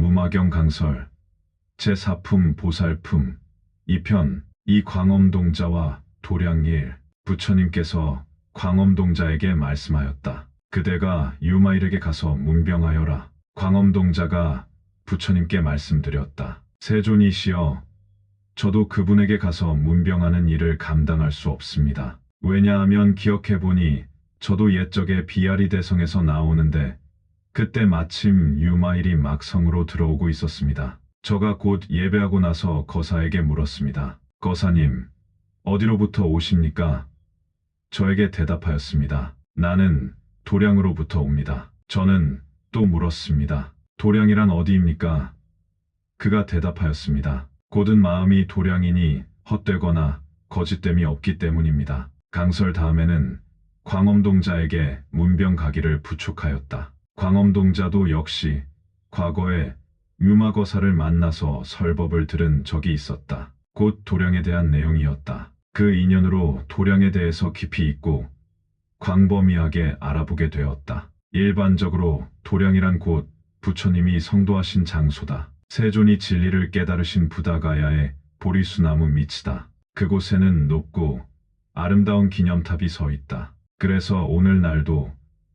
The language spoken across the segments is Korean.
무마경 강설 제4품 보살품 2편 이 광엄동자와 도량일 부처님께서 광엄동자에게 말씀하였다. 그대가 유마일에게 가서 문병하여라. 광엄동자가 부처님께 말씀드렸다. 세존이시여, 저도 그분에게 가서 문병하는 일을 감당할 수 없습니다. 왜냐하면 기억해보니 저도 옛적에 비아리 대성에서 나오는데 그때 마침 유마일이 막 성으로 들어오고 있었습니다. 저가 곧 예배하고 나서 거사에게 물었습니다. 거사님, 어디로부터 오십니까? 저에게 대답하였습니다. 나는 도량으로부터 옵니다. 저는 또 물었습니다. 도량이란 어디입니까? 그가 대답하였습니다. 곧은 마음이 도량이니 헛되거나 거짓됨이 없기 때문입니다. 강설 다음에는 광엄동자에게 문병 가기를 부축하였다. 광엄동자도 역시 과거에 유마거사를 만나서 설법을 들은 적이 있었다. 곧 도량에 대한 내용이었다. 그 인연으로 도량에 대해서 깊이 있고 광범위하게 알아보게 되었다. 일반적으로 도량이란 곳 부처님이 성도하신 장소다. 세존이 진리를 깨달으신 부다가야의 보리수나무 밑이다. 그곳에는 높고 아름다운 기념탑이 서 있다. 그래서 오늘날도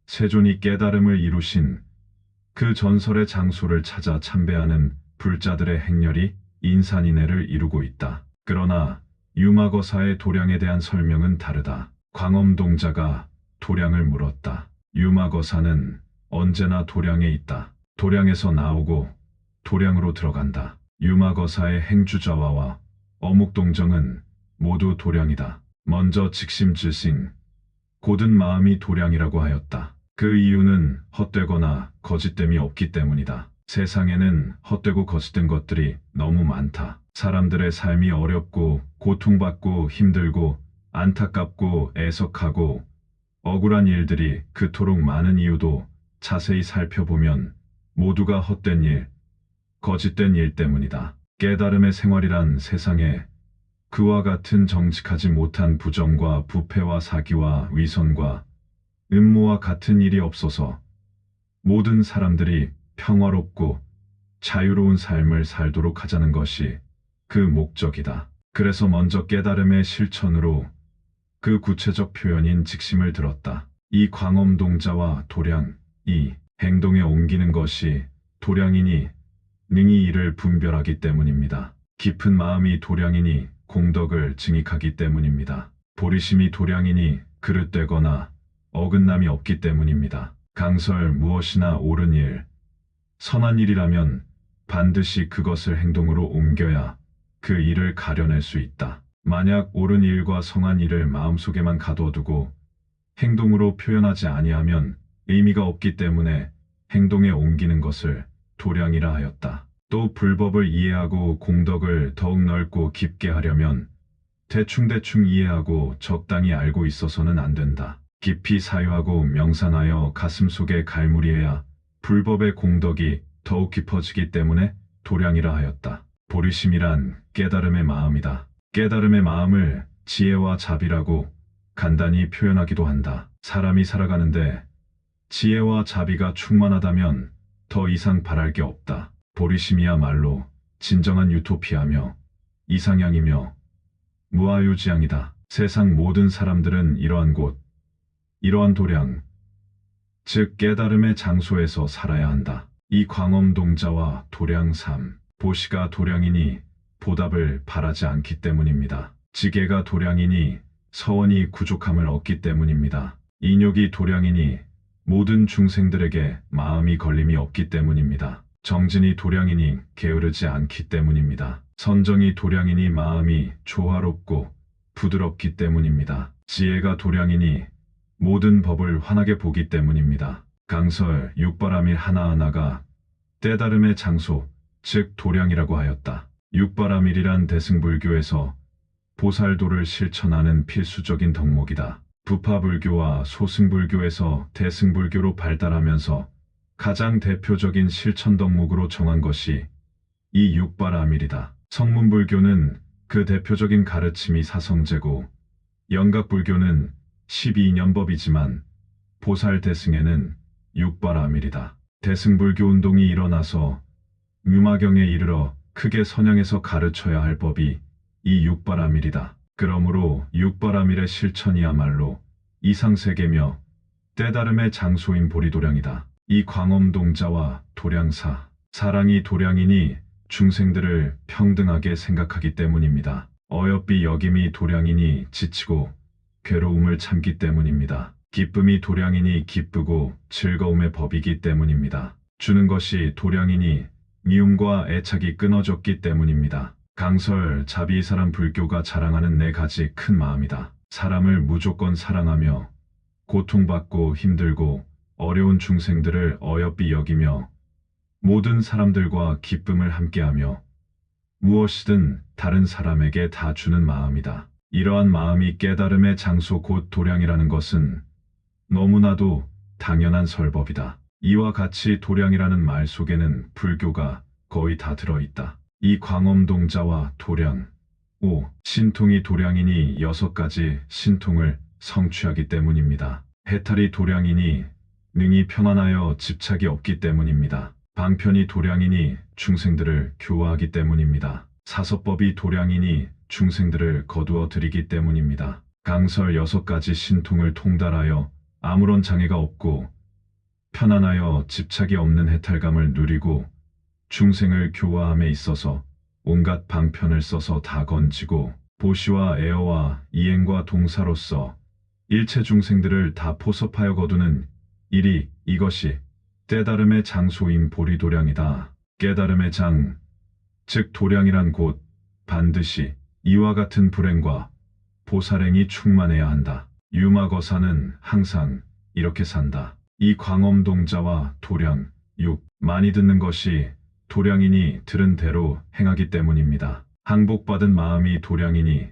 세존이 깨달음을 이루신 그 전설의 장소를 찾아 참배하는 불자들의 행렬이 인산인해를 이루고 있다. 그러나 유마거사의 도량에 대한 설명은 다르다. 광엄동자가 도량을 물었다. 유마거사는 언제나 도량에 있다. 도량에서 나오고 도량으로 들어간다. 유마거사의 행주자와와 어묵동정은 모두 도량이다. 먼저 직심질싱, 곧은 마음이 도량이라고 하였다. 그 이유는 헛되거나 거짓됨이 없기 때문이다. 세상에는 헛되고 거짓된 것들이 너무 많다. 사람들의 삶이 어렵고 고통받고 힘들고 안타깝고 애석하고 억울한 일들이 그토록 많은 이유도 자세히 살펴보면 모두가 헛된 일, 거짓된 일 때문이다. 깨달음의 생활이란 세상에 그와 같은 정직하지 못한 부정과 부패와 사기와 위선과 음모와 같은 일이 없어서 모든 사람들이 평화롭고 자유로운 삶을 살도록 하자는 것이 그 목적이다. 그래서 먼저 깨달음의 실천으로 그 구체적 표현인 직심을 들었다. 이 광엄동자와 도량, 이 행동에 옮기는 것이 도량이니 능히 이를 분별하기 때문입니다. 깊은 마음이 도량이니 공덕을 증익하기 때문입니다. 보리심이 도량이니 그릇되거나 어긋남이 없기 때문입니다. 강설 무엇이나 옳은 일, 선한 일이라면 반드시 그것을 행동으로 옮겨야 그 일을 가려낼 수 있다. 만약 옳은 일과 성한 일을 마음속에만 가둬두고 행동으로 표현하지 아니하면 의미가 없기 때문에 행동에 옮기는 것을 도량이라 하였다. 또 불법을 이해하고 공덕을 더욱 넓고 깊게 하려면 대충대충 이해하고 적당히 알고 있어서는 안 된다. 깊이 사유하고 명상하여 가슴속에 갈무리해야 불법의 공덕이 더욱 깊어지기 때문에 도량이라 하였다. 보리심이란 깨달음의 마음이다. 깨달음의 마음을 지혜와 자비라고 간단히 표현하기도 한다. 사람이 살아가는데 지혜와 자비가 충만하다면 더 이상 바랄 게 없다. 보리심이야말로 진정한 유토피아며 이상향이며 무아유지향이다. 세상 모든 사람들은 이러한 곳, 이러한 도량, 즉 깨달음의 장소에서 살아야 한다. 이 광엄동자와 도량 3, 보시가 도량이니 보답을 바라지 않기 때문입니다. 지게가 도량이니 서원이 구족함을 얻기 때문입니다. 인욕이 도량이니 모든 중생들에게 마음이 걸림이 없기 때문입니다. 정진이 도량이니 게으르지 않기 때문입니다. 선정이 도량이니 마음이 조화롭고 부드럽기 때문입니다. 지혜가 도량이니 모든 법을 환하게 보기 때문입니다. 강설 육바라밀 하나하나가 깨달음의 장소, 즉 도량이라고 하였다. 육바라밀이란 대승불교에서 보살도를 실천하는 필수적인 덕목이다. 부파불교와 소승불교에서 대승불교로 발달하면서 가장 대표적인 실천 덕목으로 정한 것이 이 육바라밀이다. 성문불교는 그 대표적인 가르침이 사성제고 영각불교는 12년법이지만 보살대승에는 육바라밀이다. 대승불교 운동이 일어나서 뮤마경에 이르러 크게 선양해서 가르쳐야 할 법이 이 육바라밀이다. 그러므로 육바라밀의 실천이야말로 이상세계며 때다름의 장소인 보리도량이다. 이 광엄동자와 도량사, 사랑이 도량이니 중생들을 평등하게 생각하기 때문입니다. 어여삐 여김이 도량이니 지치고 괴로움을 참기 때문입니다. 기쁨이 도량이니 기쁘고 즐거움의 법이기 때문입니다. 주는 것이 도량이니 미움과 애착이 끊어졌기 때문입니다. 강설 자비사람 불교가 자랑하는 네 가지 큰 마음이다. 사람을 무조건 사랑하며 고통받고 힘들고 어려운 중생들을 어여삐 여기며 모든 사람들과 기쁨을 함께하며 무엇이든 다른 사람에게 다 주는 마음이다. 이러한 마음이 깨달음의 장소 곧 도량이라는 것은 너무나도 당연한 설법이다. 이와 같이 도량이라는 말 속에는 불교가 거의 다 들어있다. 이 광엄동자와 도량, 신통이 도량이니 6가지 신통을 성취하기 때문입니다. 해탈이 도량이니 능히 편안하여 집착이 없기 때문입니다. 방편이 도량이니 중생들을 교화하기 때문입니다. 사서법이 도량이니 중생들을 거두어 들이기 때문입니다. 강설 6가지 신통을 통달하여 아무런 장애가 없고 편안하여 집착이 없는 해탈감을 누리고 중생을 교화함에 있어서 온갖 방편을 써서 다 건지고 보시와 애어와 이행과 동사로서 일체 중생들을 다 포섭하여 거두는 일이 이것이 깨달음의 장소인 보리도량이다. 깨달음의 장, 즉 도량이란 곳 반드시 이와 같은 불행과 보살행이 충만해야 한다. 유마거사는 항상 이렇게 산다. 이 광엄동자와 도량, 많이 듣는 것이 도량이니 들은 대로 행하기 때문입니다. 항복받은 마음이 도량이니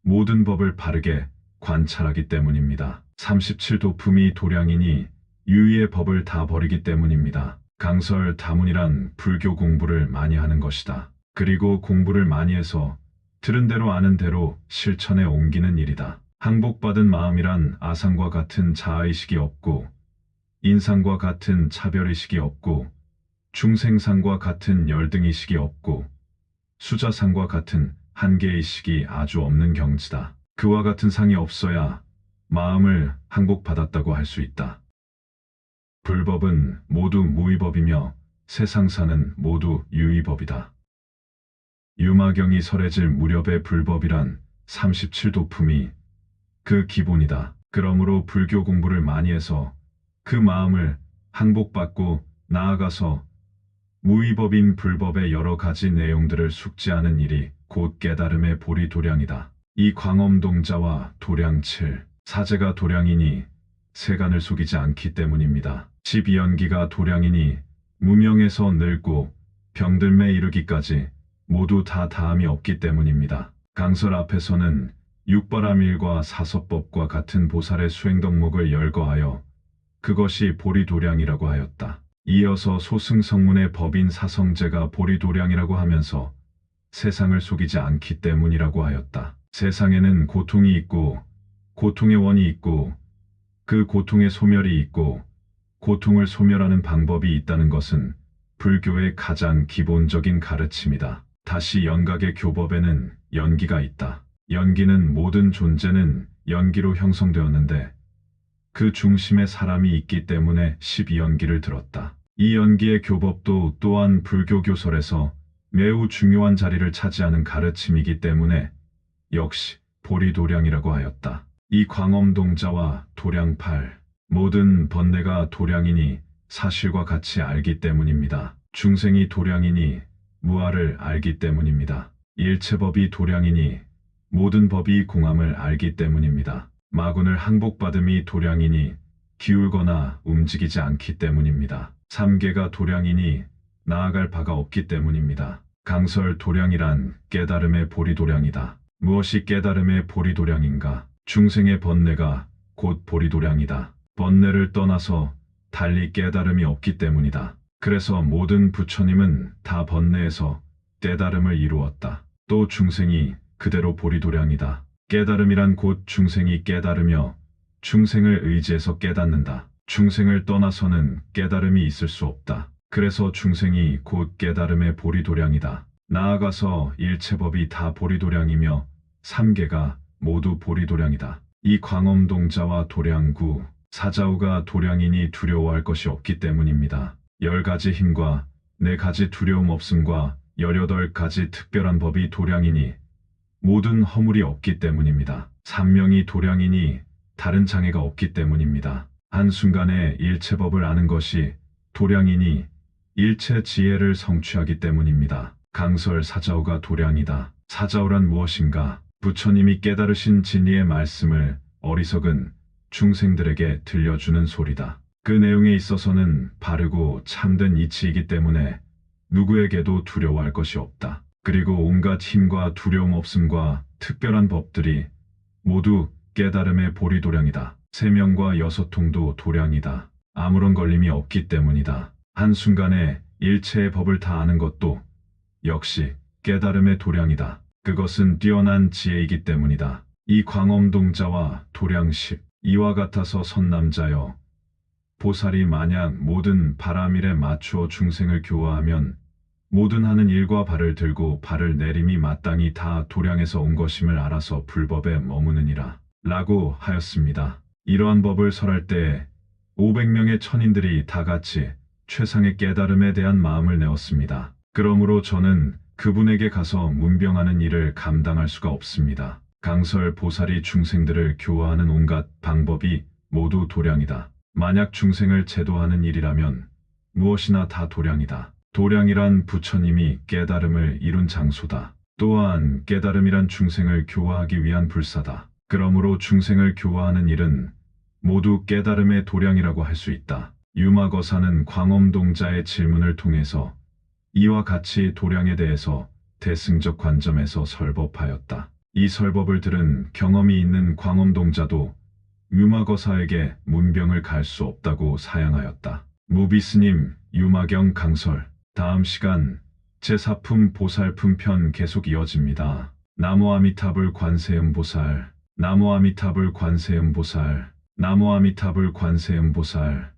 모든 법을 바르게 관찰하기 때문입니다. 37도품이 도량이니 유의의 법을 다 버리기 때문입니다. 강설 다문이란 불교 공부를 많이 하는 것이다. 그리고 공부를 많이 해서 들은 대로 아는 대로 실천에 옮기는 일이다. 항복받은 마음이란 아상과 같은 자아의식이 없고 인상과 같은 차별의식이 없고 중생상과 같은 열등의식이 없고 수자상과 같은 한계의식이 아주 없는 경지다. 그와 같은 상이 없어야 마음을 항복받았다고 할 수 있다. 불법은 모두 무위법이며 세상사는 모두 유위법이다. 유마경이 설해질 무렵의 불법이란 37도품이 그 기본이다. 그러므로 불교 공부를 많이 해서 그 마음을 항복받고 나아가서 무위법인 불법의 여러 가지 내용들을 숙지하는 일이 곧 깨달음의 보리도량이다. 이 광엄동자와 도량 7, 사제가 도량이니 세간을 속이지 않기 때문입니다. 12연기가 도량이니 무명에서 늙고 병들매 이르기까지 모두 다 다함이 없기 때문입니다. 강설 앞에서는 육바라밀과 사서법과 같은 보살의 수행덕목을 열거하여 그것이 보리도량이라고 하였다. 이어서 소승성문의 법인 사성제가 보리도량이라고 하면서 세상을 속이지 않기 때문이라고 하였다. 세상에는 고통이 있고 고통의 원이 있고 그 고통의 소멸이 있고 고통을 소멸하는 방법이 있다는 것은 불교의 가장 기본적인 가르침이다. 다시 연각의 교법에는 연기가 있다. 연기는 모든 존재는 연기로 형성되었는데 그 중심에 사람이 있기 때문에 12연기를 들었다. 이 연기의 교법도 또한 불교 교설에서 매우 중요한 자리를 차지하는 가르침이기 때문에 역시 보리도량이라고 하였다. 이 광엄동자와 도량 8, 모든 번뇌가 도량이니 사실과 같이 알기 때문입니다. 중생이 도량이니 무아를 알기 때문입니다. 일체법이 도량이니 모든 법이 공함을 알기 때문입니다. 마군을 항복받음이 도량이니 기울거나 움직이지 않기 때문입니다. 삼계가 도량이니 나아갈 바가 없기 때문입니다. 강설 도량이란 깨달음의 보리도량이다. 무엇이 깨달음의 보리도량인가? 중생의 번뇌가 곧 보리도량이다. 번뇌를 떠나서 달리 깨달음이 없기 때문이다. 그래서 모든 부처님은 다 번뇌에서 깨달음을 이루었다. 또 중생이 그대로 보리도량이다. 깨달음이란 곧 중생이 깨달으며 중생을 의지해서 깨닫는다. 중생을 떠나서는 깨달음이 있을 수 없다. 그래서 중생이 곧 깨달음의 보리도량이다. 나아가서 일체법이 다 보리도량이며 삼계가 모두 보리도량이다. 이 광엄동자와 도량구, 사자우가 도량이니 두려워할 것이 없기 때문입니다. 10가지 힘과 4가지 두려움 없음과 18가지 특별한 법이 도량이니 모든 허물이 없기 때문입니다. 삼명이 도량이니 다른 장애가 없기 때문입니다. 한순간에 일체법을 아는 것이 도량이니 일체 지혜를 성취하기 때문입니다. 강설 사자우가 도량이다. 사자우란 무엇인가? 부처님이 깨달으신 진리의 말씀을 어리석은 중생들에게 들려주는 소리다. 그 내용에 있어서는 바르고 참된 이치이기 때문에 누구에게도 두려워할 것이 없다. 그리고 온갖 힘과 두려움 없음과 특별한 법들이 모두 깨달음의 보리도량이다. 세명과 6통도 도량이다. 아무런 걸림이 없기 때문이다. 한순간에 일체의 법을 다 아는 것도 역시 깨달음의 도량이다. 그것은 뛰어난 지혜이기 때문이다. 이 광엄동자와 도량십, 이와 같아서 선남자여, 보살이 만약 모든 바라밀에 맞추어 중생을 교화하면 모든 하는 일과 발을 들고 발을 내림이 마땅히 다 도량에서 온 것임을 알아서 불법에 머무느니라 라고 하였습니다. 이러한 법을 설할 때에 500명의 천인들이 다 같이 최상의 깨달음에 대한 마음을 내었습니다. 그러므로 저는 그분에게 가서 문병하는 일을 감당할 수가 없습니다. 강설 보살이 중생들을 교화하는 온갖 방법이 모두 도량이다. 만약 중생을 제도하는 일이라면 무엇이나 다 도량이다. 도량이란 부처님이 깨달음을 이룬 장소다. 또한 깨달음이란 중생을 교화하기 위한 불사다. 그러므로 중생을 교화하는 일은 모두 깨달음의 도량이라고 할 수 있다. 유마거사는 광엄동자의 질문을 통해서 이와 같이 도량에 대해서 대승적 관점에서 설법하였다. 이 설법을 들은 경험이 있는 광엄동자도 유마거사에게 문병을 갈 수 없다고 사양하였다. 무비스님, 유마경 강설. 다음 시간 제4품 보살품 편 계속 이어집니다. 나무 아미타불 관세음보살, 나무 아미타불 관세음보살, 나무 아미타불 관세음보살.